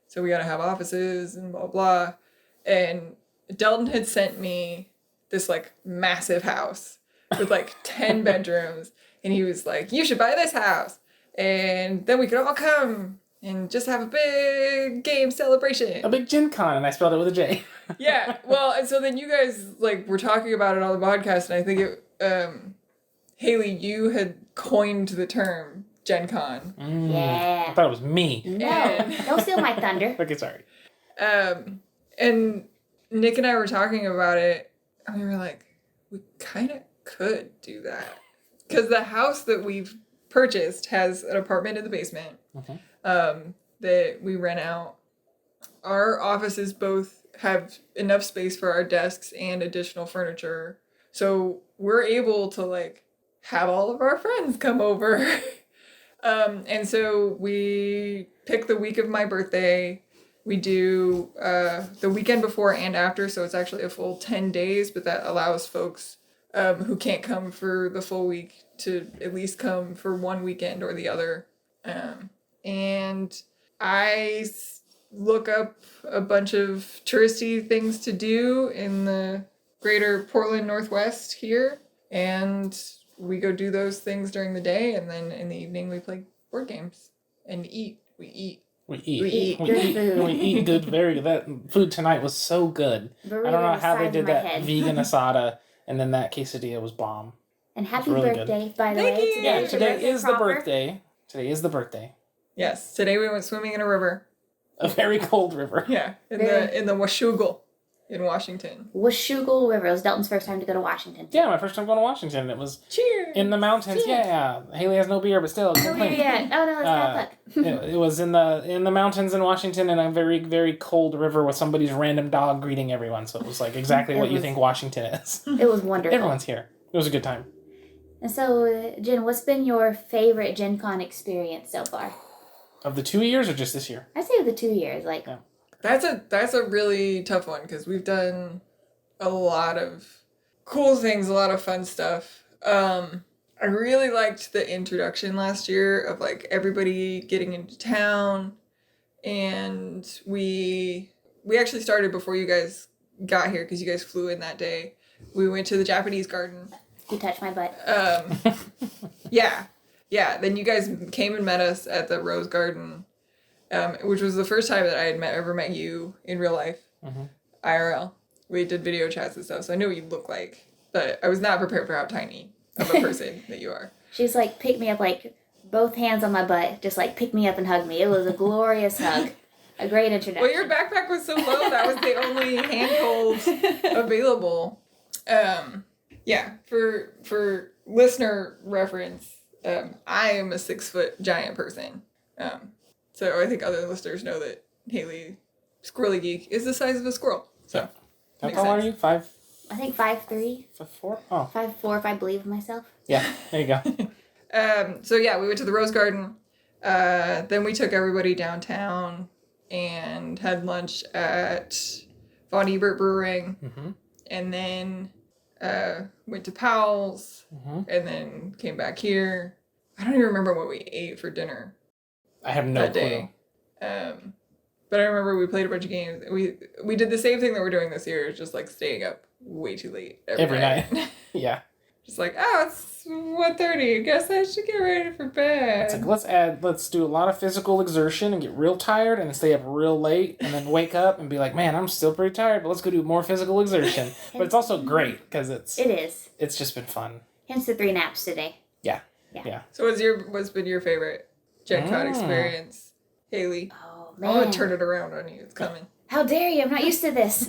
So we gotta have offices and blah, blah. And Delton had sent me this like massive house with like 10 bedrooms. And he was like, you should buy this house. And then we could all come and just have a big game celebration. A big Gen Con, and I spelled it with a J. Yeah, well, and so then you guys like were talking about it on the podcast, and I think it, Haley, you had coined the term Gen Con. Yeah. I thought it was me. No, don't steal my thunder. Okay, sorry. And Nick and I were talking about it, and we were like, we kind of could do that. Because the house that we've purchased has an apartment in the basement that we rent out. Our offices both have enough space for our desks and additional furniture. So we're able to like have all of our friends come over. And so we pick the week of my birthday. We do the weekend before and after, so it's actually a full 10 days, but that allows folks who can't come for the full week to at least come for one weekend or the other. And I look up a bunch of touristy things to do in the greater Portland Northwest here, and we go do those things during the day, and then in the evening we play board games and eat. We eat. We eat. We eat We good eat. food. We eat good. Very good. That food tonight was so good. Burrito I don't know the how they size of did my that head. vegan asada, and then that quesadilla was bomb. And happy really good. birthday, by the Thank way. you. Today Yeah, your today birthday is the proper. birthday. Today is the birthday. Yes, today we went swimming in a river. A very cold river. Yeah, in Very- the Washougal in Washington. Washougal River. It was Dalton's first time to go to Washington. Yeah, my first time going to Washington. It was Cheers. in the mountains. Cheers. Yeah. Haley has no beer, but still. No beer complain. yet. Oh no, it's bad luck. It was in the mountains in Washington in a very, very cold river with somebody's random dog greeting everyone. So it was like exactly what you think Washington is. It was wonderful. Everyone's here. It was a good time. And so, Jen, what's been your favorite Gen Con experience so far? Of the 2 years or just this year? I'd say the 2 years. Like, Yeah. That's a really tough one because we've done a lot of cool things, a lot of fun stuff. I really liked the introduction last year of like everybody getting into town, and we actually started before you guys got here because you guys flew in that day. We went to the Japanese garden. you touch my butt. Yeah. Then you guys came and met us at the Rose Garden, which was the first time that I had ever met you in real life, IRL. We did video chats and stuff, so I knew what you looked like, but I was not prepared for how tiny of a person that you are. She's like, picked me up, like, both hands on my butt, just like picked me up and hugged me. It was a glorious hug. A great introduction. Well, your backpack was so low, that was the only handhold available. Yeah, for listener reference, I am a 6-foot giant person. So I think other listeners know that Haley, Squirrely Geek, is the size of a squirrel. So How makes tall are sense. you? 5'4"? I think 5'3", 4? Oh. 5'4", if I believe in myself. Yeah, there you go. So yeah, we went to the Rose Garden. Then we took everybody downtown and had lunch at Von Ebert Brewing. Mm-hmm. And then went to Powell's. Mm-hmm. And then came back here. I don't even remember what we ate for dinner I have no that clue. day. But I remember we played a bunch of games. We did the same thing that we're doing this year, just like staying up way too late every night. Yeah. Just like, oh, it's 1:30. I guess I should get ready for bed. It's like, let's do a lot of physical exertion and get real tired and then stay up real late and then wake up and be like, man, I'm still pretty tired, but let's go do more physical exertion. But it's also great because It is. it's just been fun. Hence the 3 naps today. So what's been your favorite Gen Con experience, Haley? Oh, I'm man. gonna turn it around on you. It's coming. How dare you? I'm not used to this.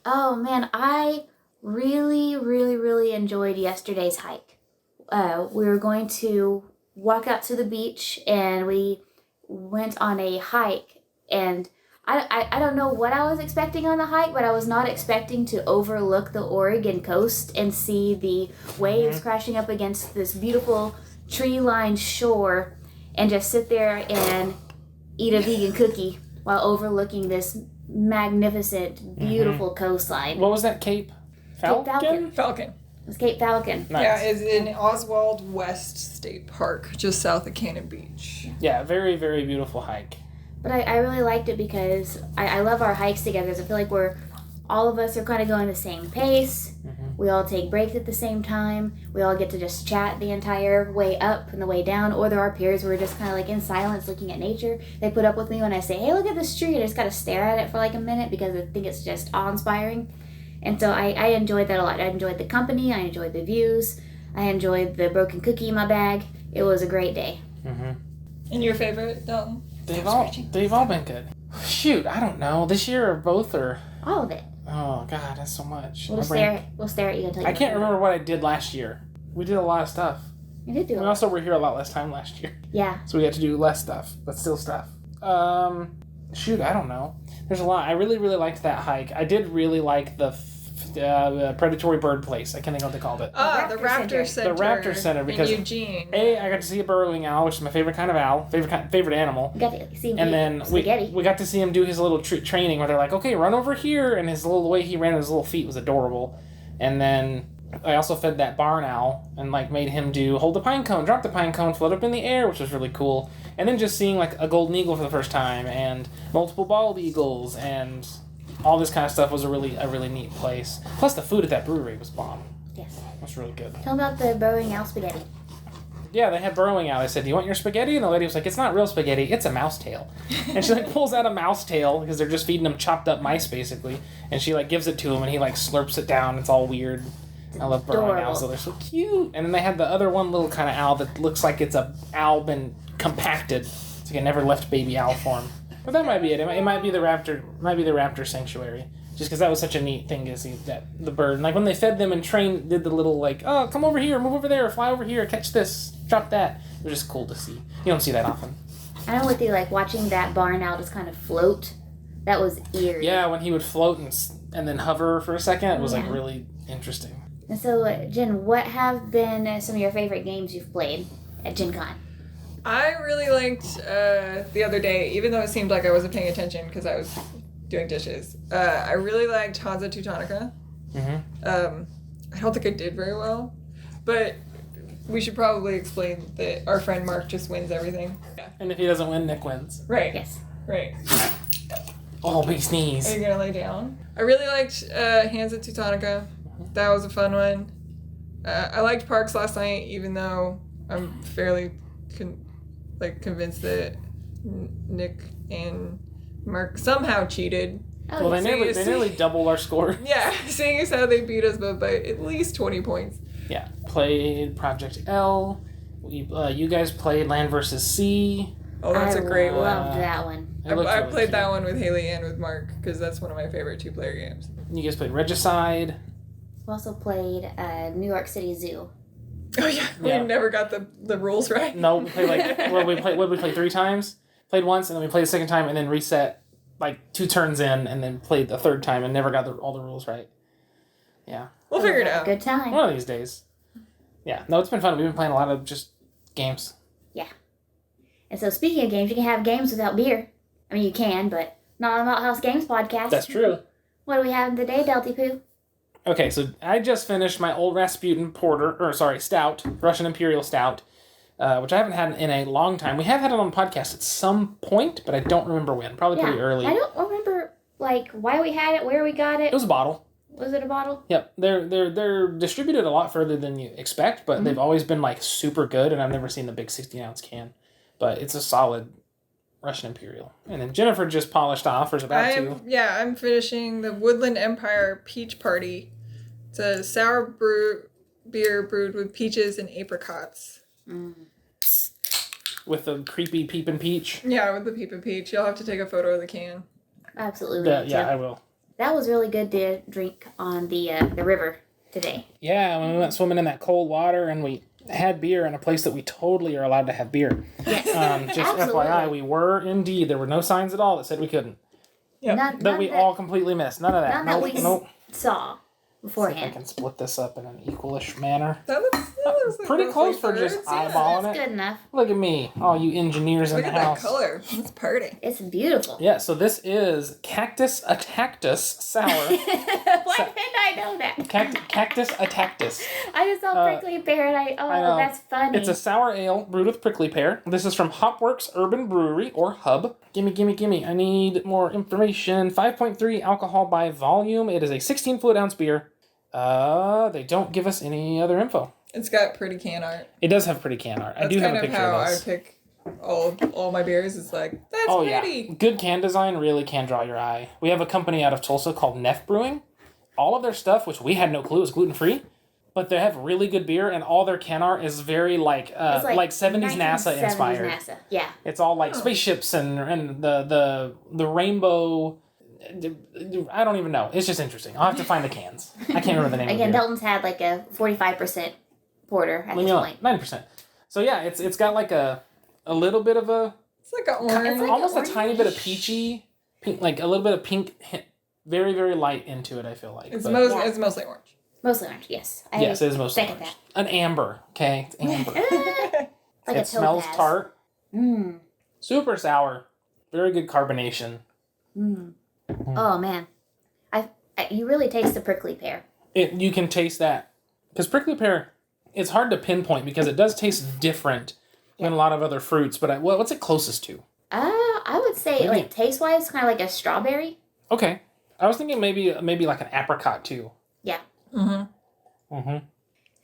Oh, man. I really, really, really enjoyed yesterday's hike. We were going to walk out to the beach, and we went on a hike. And I don't know what I was expecting on the hike, but I was not expecting to overlook the Oregon coast and see the waves crashing up against this beautiful tree-lined shore and just sit there and eat a vegan cookie while overlooking this magnificent, beautiful coastline. What was that, Cape Falcon? Falcon. It was Cape Falcon. Nice. Yeah, it's in Oswald West State Park, just south of Cannon Beach. Yeah, very, very beautiful hike. But I really liked it because I love our hikes together. So I feel like all of us are kind of going the same pace. We all take breaks at the same time. We all get to just chat the entire way up and the way down. Or there are periods where we're just kind of like in silence looking at nature. They put up with me when I say, hey, look at this tree. I just got to stare at it for like a minute because I think it's just awe-inspiring. And so I enjoyed that a lot. I enjoyed the company. I enjoyed the views. I enjoyed the broken cookie in my bag. It was a great day. Mm-hmm. And your favorite, Dalton? They've all been good. Shoot, I don't know. This year or both or... All of it. Oh, God, that's so much. We'll stare at you until you I can't remember what I did last year. We did a lot of stuff. You did do We it. also were here a lot less time last year. Yeah. So we had to do less stuff, but still stuff. Shoot, I don't know. There's a lot. I really, really liked that hike. I did really like the predatory bird place. I can't think of what they called it. The Raptor Center. The Raptor Center, because in Eugene. I got to see a burrowing owl, which is my favorite kind of owl, favorite animal. You got to see him And eat then spaghetti. we got to see him do his little training where they're like, okay, run over here. And the way he ran with his little feet was adorable. And then I also fed that barn owl and like made him do hold the pine cone, drop the pine cone, float up in the air, which was really cool. And then just seeing like a golden eagle for the first time and multiple bald eagles and all this kind of stuff was a really neat place. Plus the food at that brewery was bomb. Yes. That's really good. Tell me about the burrowing owl spaghetti. Yeah, they had burrowing owl. I said, do you want your spaghetti? And the lady was like, it's not real spaghetti, it's a mouse tail. And she like pulls out a mouse tail, because they're just feeding him chopped up mice, basically. And she like gives it to him, and he like slurps it down. It's all weird. I love burrowing owls, so they're so cute. And then they had the other one little kind of owl that looks like it's a owl been compacted. It's like it never left baby owl form. But that might be it. It might be the raptor sanctuary. Just because that was such a neat thing to see that the bird. And like when they fed them and trained, did the little like, oh, come over here, move over there, fly over here, catch this, drop that. It was just cool to see. You don't see that often. I know with the like watching that barn owl just kind of float. That was eerie. Yeah, when he would float and then hover for a second, it was like really interesting. And so, Jen, what have been some of your favorite games you've played at Gen Con? I really liked the other day, even though it seemed like I wasn't paying attention because I was doing dishes. I really liked Hansa Teutonica. I don't think I did very well, but we should probably explain that our friend Mark just wins everything. Yeah. And if he doesn't win, Nick wins. Right. Yes. Right. Oh, big sneeze. Are you gonna lay down? I really liked Hansa Teutonica. That was a fun one. I liked Parks last night, even though I'm fairly convinced that Nick and Mark somehow cheated. Oh, Well, yes. they nearly doubled our score. Yeah, seeing as how they beat us both by at least 20 points. Yeah, played Project L. You guys played Land vs. Sea. Oh, that's a great I one. loved that one. I played that one with Haley and with Mark because that's one of my favorite two-player games. You guys played Regicide. We also played New York City Zoo. Oh yeah, Yeah. we never got the rules right. No, we played what did we play 3 times? Played once, and then we played the second time, and then reset like 2 turns in, and then played the third time, and never got all the rules right. Yeah. We'll figure it out. Good time. One of these days. Yeah. No, it's been fun. We've been playing a lot of just games. Yeah. And so speaking of games, you can have games without beer. I mean, you can, but not on the Malthaus Games podcast. That's true. What do we have today, Delty Poo? Okay, so I just finished my Old Rasputin Stout, Russian Imperial Stout, which I haven't had in a long time. We have had it on the podcast at some point, but I don't remember when. Probably pretty early. I don't remember, why we had it, where we got it. It was a bottle. Was it a bottle? Yep. They're distributed a lot further than you expect, but they've always been, super good, and I've never seen the big 16-ounce can. But it's a solid Russian Imperial. And then Jennifer just polished off, or is about to. Yeah, I'm finishing the Woodland Empire Peach Party. It's a sour beer brewed with peaches and apricots. With the creepy peepin' peach. Yeah, with the peep and peach. You'll have to take a photo of the can. Absolutely. Yeah, I will. That was really good to drink on the river today. Yeah, when we went swimming in that cold water, and we had beer in a place that we totally are allowed to have beer. Yes. Just Absolutely. FYI, we were indeed. There were no signs at all that said we couldn't. Yep. That we all completely missed. None of that. None that we Nope. saw See if I beforehand. can split this up in an equalish manner. That looks like Pretty roughly close for just thirds, yeah. eyeballing That's it. good enough. Look at me, all you engineers Look in at the that house. color. It's pretty. It's beautiful. Yeah, so this is Cactus Attactus Sour. Why didn't I know that? Cactus Attactus. I just saw prickly pear and I know. that's funny. It's a sour ale brewed with prickly pear. This is from Hopworks Urban Brewery, or Hub. Gimme. I need more information. 5.3 alcohol by volume. It is a 16 fluid ounce beer. They don't give us any other info. It's got pretty can art. It does have pretty can art. I do have a picture how of I this. pick all my beers. It's like, that's pretty. Yeah. Good can design really can draw your eye. We have a company out of Tulsa called Neff Brewing. All of their stuff, which we had no clue was gluten-free, but they have really good beer, and all their can art is very It's like 70s NASA inspired. NASA. Yeah. It's all like spaceships and the rainbow. I don't even know. It's just interesting. I'll have to find the cans. I can't remember the name. Again, of the beer. Dalton's had like a 45% porter at Leave this me point. alone. 9%. So yeah, it's got like a little bit of a It's like an orange. like almost an a tiny bit of orange. peachy, pink, like a little bit of pink, very very light into it. I feel like It's, But- it's mostly orange. Mostly orange, yes. I yes, it is mostly second orange. An amber, okay, it's amber. that. Like It a smells topaz. tart, Mm. super sour, very good carbonation. Oh man, you really taste the prickly pear. You can taste that because prickly pear. It's hard to pinpoint because it does taste different than a lot of other fruits. But what's it closest to? I would say Maybe. like taste wise, kind of like a strawberry. Okay, I was thinking maybe like an apricot too. Yeah. Mm-hmm.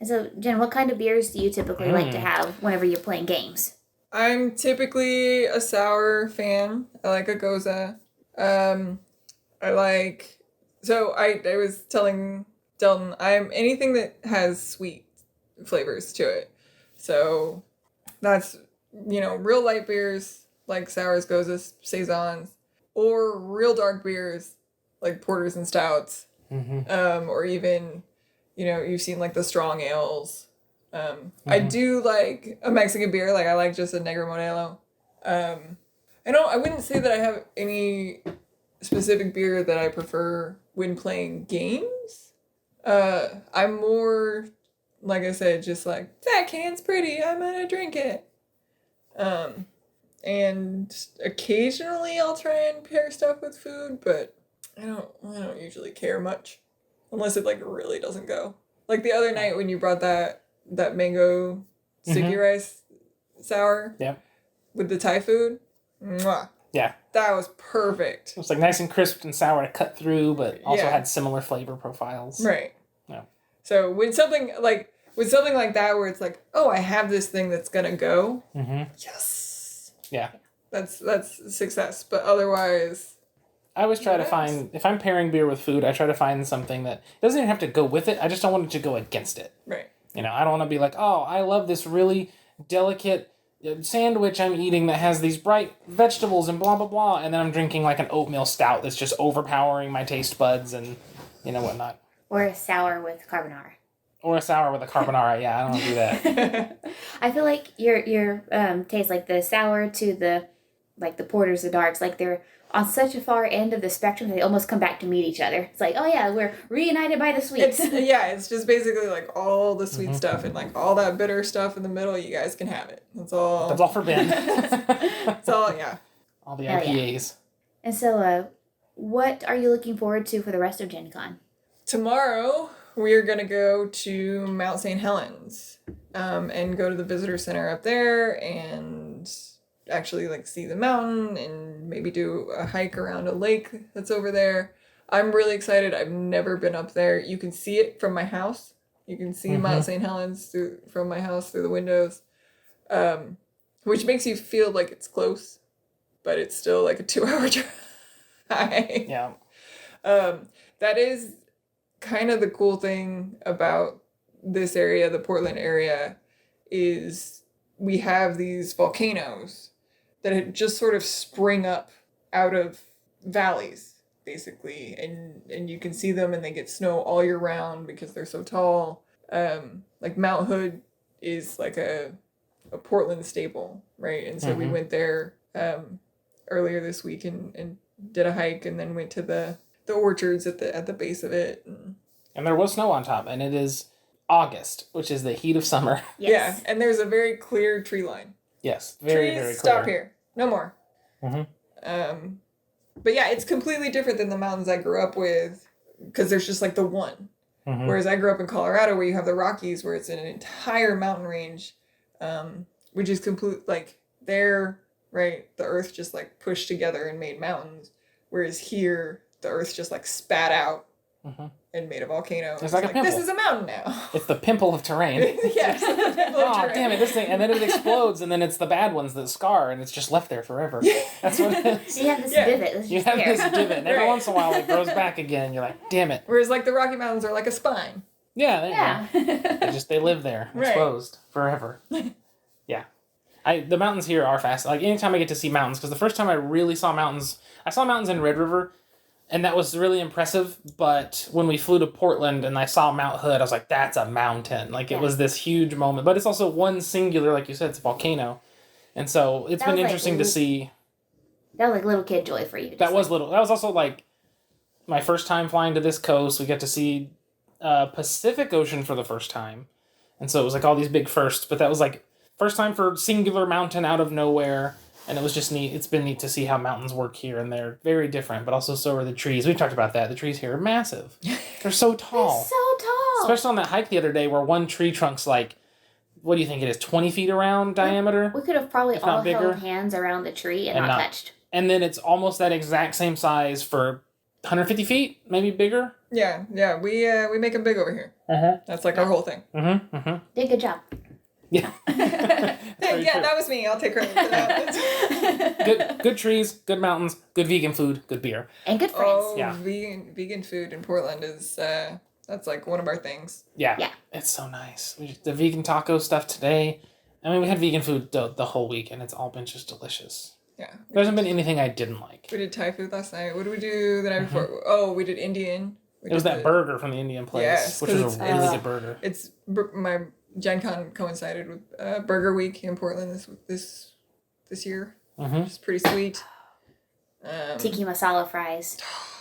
And so, Jen, what kind of beers do you typically like to have whenever you're playing games? I'm typically a sour fan. I like a Goza. I like. So I was telling Delton, I'm anything that has sweet flavors to it. So that's, real light beers like sours, Gozas, saisons, or real dark beers like porters and stouts. Or even, you've seen like the strong ales. I do like a Mexican beer. Like I like just a Negro Modelo. I wouldn't say that I have any specific beer that I prefer when playing games. I'm more, like I said, just like, that can's pretty, I'm gonna drink it. And occasionally I'll try and pair stuff with food, but I don't usually care much. Unless it like really doesn't go. Like the other night when you brought that mango sticky rice sour. Yep. With the Thai food. Mwah. Yeah. That was perfect. It was like nice and crisp and sour to cut through, but also had similar flavor profiles. Right. Yeah. So with something like that where it's like, oh, I have this thing that's gonna go. Yes. Yeah. That's success. But otherwise, I always try to find, if I'm pairing beer with food, I try to find something that doesn't even have to go with it. I just don't want it to go against it. Right. I don't want to be like, oh, I love this really delicate sandwich I'm eating that has these bright vegetables and blah, blah, blah. And then I'm drinking like an oatmeal stout that's just overpowering my taste buds and, whatnot. Or a sour with carbonara. Or a sour with a carbonara. Yeah, I don't want to do that. I feel like your taste, like the sour to the porters, the darks, like they're on such a far end of the spectrum, they almost come back to meet each other. It's like, oh yeah, we're reunited by the sweets. It's just basically like all the sweet stuff and like all that bitter stuff in the middle. You guys can have it. That's all. That's all for Ben. That's all. Yeah. All the IPAs. Yeah. And so, what are you looking forward to for the rest of Gen Con? Tomorrow we are gonna go to Mount St. Helens, and go to the visitor center up there and actually like see the mountain and maybe do a hike around a lake that's over there. I'm really excited. I've never been up there. You can see it from my house. You can see Mount St. Helens from my house through the windows, which makes you feel like it's close, but it's still like a 2-hour drive. Yeah. That is kind of the cool thing about this area, the Portland area, is we have these volcanoes that had just sort of spring up out of valleys, basically. And you can see them and they get snow all year round because they're so tall. Like Mount Hood is like a Portland staple, right? And so we went there earlier this week and did a hike and then went to the orchards at the base of it. And there was snow on top, and it is August, which is the heat of summer. Yes. Yeah, and there's a very clear tree line. Yes, very, Trees, very clear. stop here. No more. But yeah, it's completely different than the mountains I grew up with because there's just like the one. Whereas I grew up in Colorado where you have the Rockies where it's an entire mountain range, which is complete, like there, right, the earth just like pushed together and made mountains. Whereas here, the earth just like spat out and made a volcano. It's like a pimple. This is a mountain now. It's the pimple of terrain. Yes. Oh, damn it, this thing. And then it explodes, and then it's the bad ones that scar, and it's just left there forever. That's what it is. You have this divot. You have this divot, and every once in a while it grows back again, and you're like, damn it. Whereas like the Rocky Mountains are like a spine. Yeah, there you go. They live there, exposed forever. Yeah. The mountains here are fast. Like, anytime I get to see mountains, because the first time I really saw mountains, I saw mountains in Red River, and that was really impressive, but when we flew to Portland and I saw Mount Hood, I was like, that's a mountain. Like, it was this huge moment. But it's also one singular, like you said, it's a volcano. And so it's been interesting to see. That was like little kid joy for you. That was little. That was also like my first time flying to this coast. We got to see Pacific Ocean for the first time. And so it was like all these big firsts. But that was like first time for singular mountain out of nowhere. And it was just neat. It's been neat to see how mountains work here, and they're very different, but also so are the trees. We've talked about that. The trees here are massive. They're so tall. They're so tall. Especially on that hike the other day where one tree trunk's like, what do you think it is, 20 feet around diameter? We could have probably all bigger. held hands around the tree and not touched. And then it's almost that exact same size for 150 feet, maybe bigger. Yeah. We make them big over here. That's like our whole thing. Did a good job. Yeah. Yeah, that was me. I'll take credit for that. Good trees, good mountains, good vegan food, good beer. And good friends. Oh, Yeah. vegan food in Portland is that's like one of our things. Yeah. It's so nice. The vegan taco stuff today. I mean, we had vegan food the whole week, and it's all been just delicious. Yeah. There hasn't been anything I didn't like. We did Thai food last night. What did we do the night before? Oh, we did Indian. It was that burger from the Indian place, Yes, which was a really good burger. My GenCon coincided with Burger Week in Portland this year. It's pretty sweet. Tiki masala fries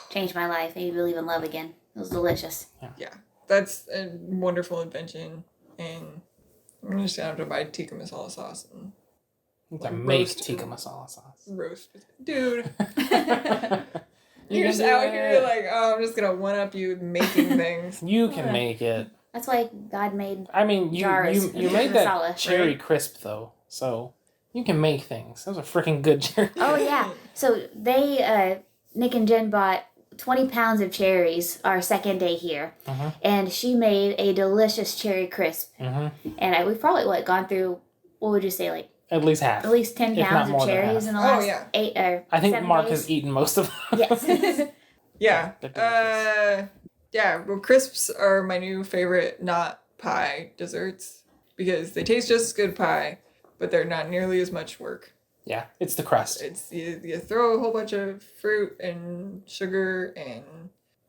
changed my life. Made me believe in love again. It was delicious. Yeah, that's a wonderful invention, and I'm just gonna have to buy tikka masala sauce and make tikka masala sauce. Roast, dude. You're just out here like, oh, I'm just gonna one up you making things. You can make it. That's why God made. I mean, you made that masala, cherry right? crisp though, so you can make things. That was a freaking good cherry. Oh yeah. So they, Nick and Jen bought 20 pounds of cherries our second day here, and she made a delicious cherry crisp. And we've probably gone through. What would you say, like? At least half. At least 10 pounds of cherries in the last 8 or I think 7 Mark days. has eaten most of them. Yes. Yeah. Yeah. Well, crisps are my new favorite not pie desserts because they taste just as good pie, but they're not nearly as much work. Yeah, it's the crust. It's you throw a whole bunch of fruit and sugar, and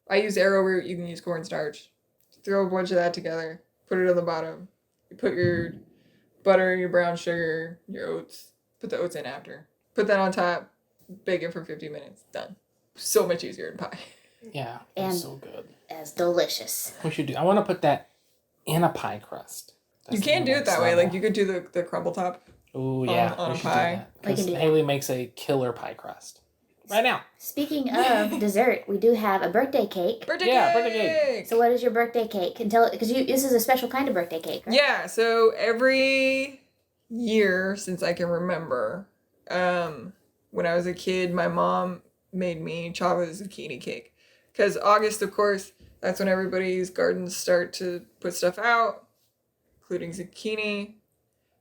I use arrowroot. You can use cornstarch. Throw a bunch of that together. Put it on the bottom. You put your butter, your brown sugar, your oats. Put the oats in after. Put that on top. Bake it for 50 minutes. Done. So much easier than pie. Yeah, and it's so good. As delicious. We should do. I want to put that in a pie crust. You can do it that way. Like you could do the crumble top. Oh yeah, on we a should pie. do that. Because Haley makes a killer pie crust. Right now. Speaking of dessert, we do have a birthday cake. Birthday cake! So what is your birthday cake? And tell, because this is a special kind of birthday cake, right? Yeah, so every year since I can remember, when I was a kid, my mom made me chocolate zucchini cake. Because August, of course, that's when everybody's gardens start to put stuff out, including zucchini.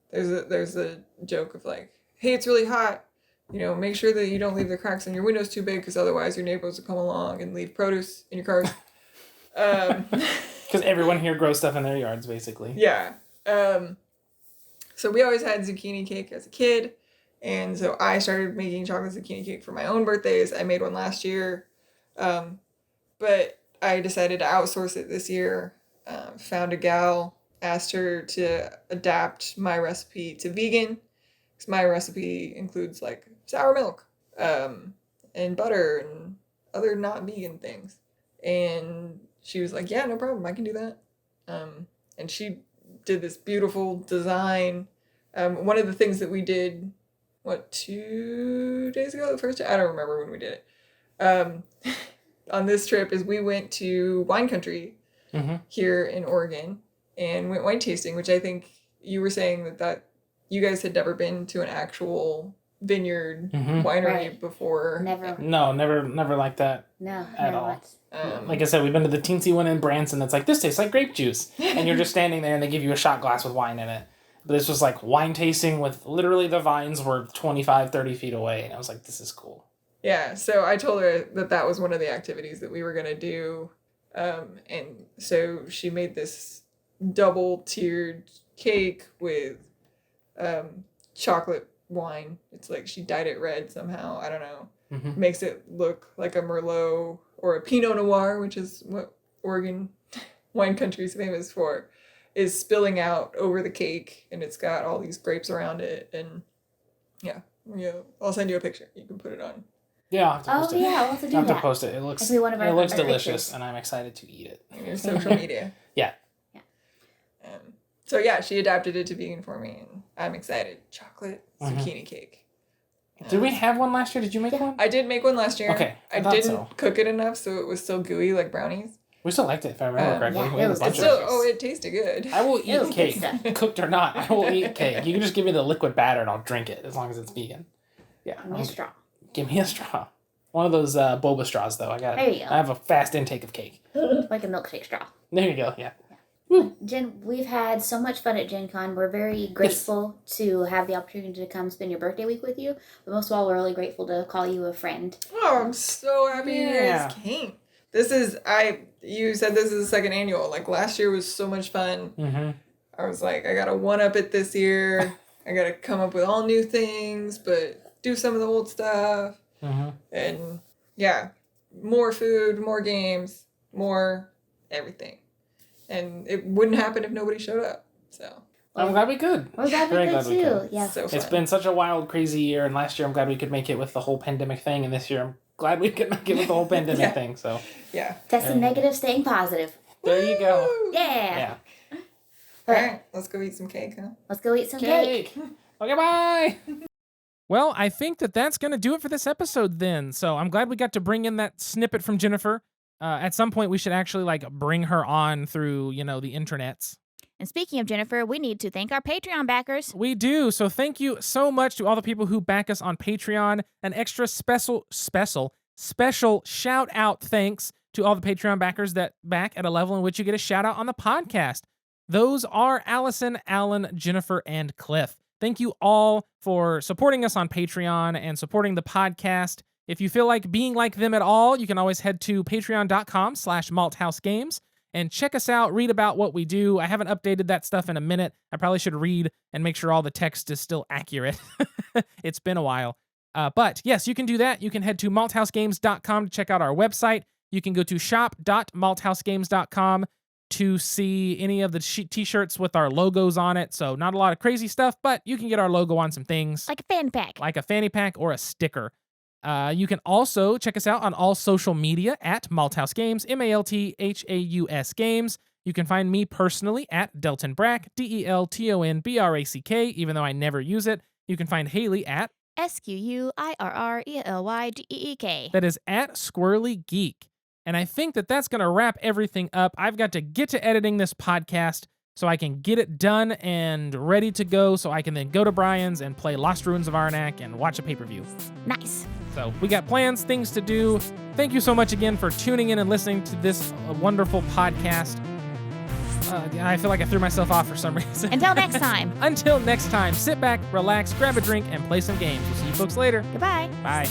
There's a joke of like, hey, it's really hot. You know, make sure that you don't leave the cracks in your windows too big because otherwise your neighbors will come along and leave produce in your cars. Because everyone here grows stuff in their yards, basically. Yeah. So we always had zucchini cake as a kid. And so I started making chocolate zucchini cake for my own birthdays. I made one last year. But I decided to outsource it this year. Found a gal, asked her to adapt my recipe to vegan. Because my recipe includes like sour milk and butter and other not vegan things. And she was like, yeah, no problem. I can do that. And she did this beautiful design. One of the things that we did, 2 days ago? The first day? I don't remember when we did it. On this trip is we went to wine country here in Oregon and went wine tasting, which I think you were saying that you guys had never been to an actual vineyard winery before. Never. No, never like that. No, at never all. once. Like I said, we've been to the teensy one in Branson that's like, this tastes like grape juice. And you're just standing there and they give you a shot glass with wine in it. But this was like wine tasting with literally the vines were 25, 30 feet away. And I was like, this is cool. Yeah, so I told her that was one of the activities that we were going to do. And so she made this double-tiered cake with chocolate wine. It's like she dyed it red somehow. I don't know. Makes it look like a Merlot or a Pinot Noir, which is what Oregon wine country is famous for, is spilling out over the cake. And it's got all these grapes around it. And yeah, I'll send you a picture. You can put it on. Yeah, I'll have to post it. Yeah, I'll have to do I'll have that. to post it. It looks It'll be one of our delicious, pictures. and I'm excited to eat it. On your social media. Yeah. So yeah, she adapted it to vegan for me, and I'm excited. Chocolate zucchini cake. Did we have one last year? Did you make one? I did make one last year. Okay, I didn't cook it enough, so it was still gooey like brownies. We still liked it, if I remember correctly. yeah, We had it a was bunch of delicious. It tasted good. I will eat was cake, good stuff. cooked or not. I will eat cake. You can just give me the liquid batter and I'll drink it as long as it's vegan. Yeah. Give me a straw. Give me a straw. One of those boba straws, though. There you go. I have a fast intake of cake. Like a milkshake straw. There you go, yeah. Jen, we've had so much fun at Gen Con. We're very grateful to have the opportunity to come spend your birthday week with you. But most of all, we're really grateful to call you a friend. Oh, I'm so happy you guys came. You said this is the second annual. Like, last year was so much fun. Mm-hmm. I was like, I gotta one-up it this year. I gotta come up with all new things, but do some of the old stuff. Mm-hmm. And, yeah, more food, more games, more everything. And it wouldn't happen if nobody showed up. So I'm glad we could. We're glad we could too. Yeah. So fun. It's been such a wild, crazy year, and last year I'm glad we could make it with the whole pandemic thing, and this year I'm glad we could make it with the whole pandemic thing. So yeah. Testing negative, staying positive. There you go. Yeah. All right, let's go eat some cake, huh? Let's go eat some cake. Okay, bye. Well, I think that's going to do it for this episode then. So I'm glad we got to bring in that snippet from Jennifer. At some point, we should actually bring her on through, the internets. And speaking of Jennifer, we need to thank our Patreon backers. We do. So thank you so much to all the people who back us on Patreon. An extra special shout out thanks to all the Patreon backers that back at a level in which you get a shout out on the podcast. Those are Allison, Alan, Jennifer, and Cliff. Thank you all for supporting us on Patreon and supporting the podcast. If you feel like being like them at all, you can always head to patreon.com/malthousegames and check us out, read about what we do. I haven't updated that stuff in a minute. I probably should read and make sure all the text is still accurate. It's been a while. But yes, you can do that. You can head to malthousegames.com to check out our website. You can go to shop.malthousegames.com to see any of the t-shirts with our logos on it. So not a lot of crazy stuff, but you can get our logo on some things. Like a fanny pack. Like a fanny pack or a sticker. You can also check us out on all social media at Malthaus Games, Malthaus Games. You can find me personally at Delton Brack, DeltonBrack, even though I never use it. You can find Haley at SQUIRRELYGEEK. That is at Squirrely Geek. And I think that's going to wrap everything up. I've got to get to editing this podcast so I can get it done and ready to go so I can then go to Brian's and play Lost Ruins of Arnak and watch a pay-per-view. Nice. So we got plans, things to do. Thank you so much again for tuning in and listening to this wonderful podcast. I feel like I threw myself off for some reason. Until next time. Until next time, sit back, relax, grab a drink, and play some games. We'll see you folks later. Goodbye. Bye.